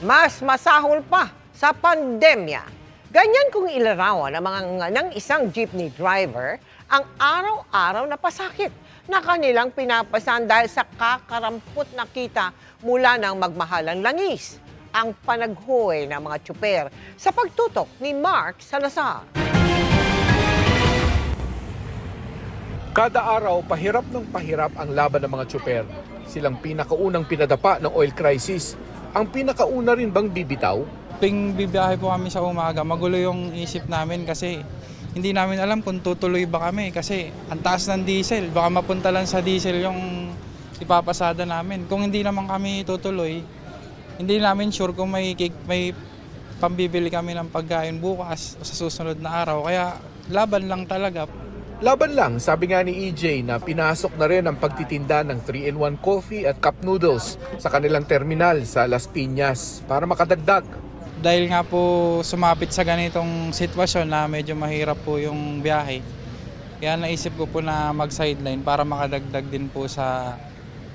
Mas masahol pa sa pandemya. Ganyan kung ilarawan ng isang jeepney driver ang araw-araw na pasakit na kanilang pinapasan dahil sa kakarampot na kita mula ng magmahalang langis. Ang panaghoy ng mga tsuper sa pagtutok ni Mark Salazar. Kada araw, pahirap ng pahirap ang laban ng mga tsuper. Silang pinakaunang pinadapa ng oil crisis. Ang pinakauna rin bang bibitaw? Tuwing bibiyahe po kami sa umaga, magulo yung isip namin kasi hindi namin alam kung tutuloy ba kami kasi ang taas ng diesel. Baka mapunta lang sa diesel yung ipapasada namin. Kung hindi naman kami tutuloy, hindi namin sure kung may pambibili kami ng pagkain bukas o sa susunod na araw. Kaya laban lang talaga. Laban lang, sabi nga ni EJ na pinasok na rin ang pagtitinda ng 3-in-1 coffee at cup noodles sa kanilang terminal sa Las Piñas para makadagdag. Dahil nga po sumapit sa ganitong sitwasyon na medyo mahirap po yung biyahe, kaya naisip ko po na mag-sideline para makadagdag din po sa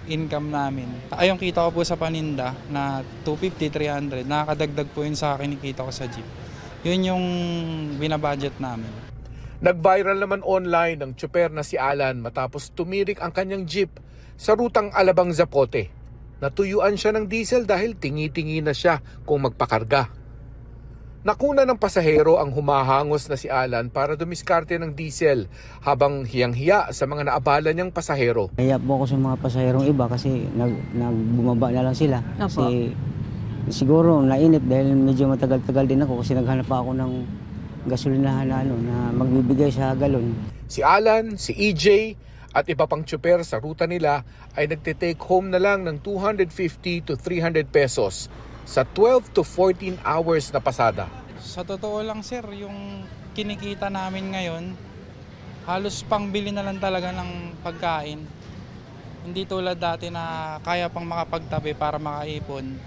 income namin. Ayong kita ko po sa paninda na 250, 300, nakakadagdag po yun sa kinikita ko sa jeep. Yun yung binabudget namin. Nag-viral naman online ng tsuper na si Alan matapos tumirik ang kanyang jeep sa rutang Alabang-Zapote. Natuyuan siya ng diesel dahil tingi-tingi na siya kung magpakarga. Nakuna ng pasahero ang humahangos na si Alan para dumiskarte ng diesel habang hiyang-hiya sa mga naabala niyang pasahero. Kaya po ako sa mga pasaherong iba kasi bumaba na lang sila. Kasi siguro nainip dahil medyo matagal-tagal din ako kasi naghanap pa ako ng gasolinahan na magbibigay sa galon. Si Alan, si EJ at iba pang tsuper sa ruta nila ay nagte-take home na lang ng 250 to 300 pesos sa 12 to 14 hours na pasada. Sa totoo lang sir, yung kinikita namin ngayon, halos pangbili na lang talaga ng pagkain. Hindi tulad dati na kaya pang makapagtabi para makaipon.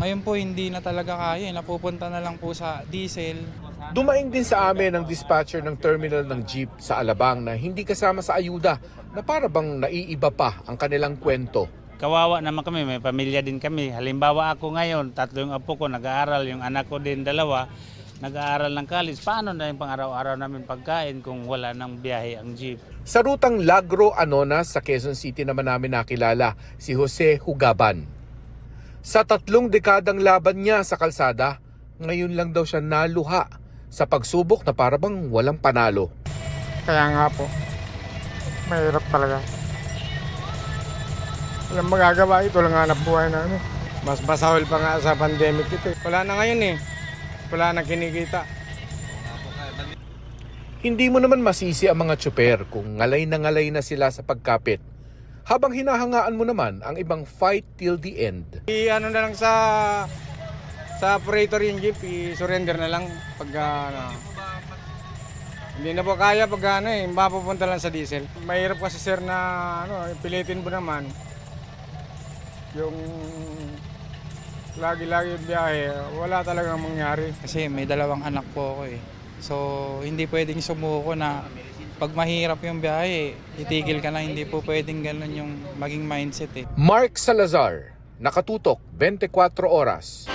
Ngayon po hindi na talaga kaya, napupunta na lang po sa diesel. Dumaing din sa amin ang dispatcher ng terminal ng jeep sa Alabang na hindi kasama sa ayuda na para bang naiiba pa ang kanilang kwento. Kawawa naman kami, may pamilya din kami. Halimbawa ako ngayon, 3 yung apo ko nag-aaral, yung anak ko din 2, nag-aaral ng college. Paano na yung pang-araw-araw namin pagkain kung wala nang biyahe ang jeep? Sa rutang Lagro, Anonas sa Quezon City naman namin nakilala si Jose Hugaban. Sa 3 dekadang laban niya sa kalsada, ngayon lang daw siya naluha sa pagsubok na para bang walang panalo. Kaya nga po, mahirap talaga. Walang magagawa, ito lang hanap buhay na ano. Mas masahol pa nga sa pandemic ito. Wala na ngayon wala na kinikita. Hindi mo naman masisi ang mga tsuper kung ngalay na sila sa pagkapit. Habang hinahangaan mo naman ang ibang fight till the end. Ano na lang sa operator yung jeep, i-surrender na lang pag hindi na po kaya pag mapupunta lang sa diesel. Mahirap kasi sir na pilitin mo naman yung lagi-lagi yung biyahe, wala talagang mangyari. Kasi may 2 anak po ako eh. So hindi pwedeng sumuko na pag mahirap yung biyahe, itigil ka na, hindi po pwedeng ganun yung maging mindset eh. Mark Salazar, nakatutok 24 oras.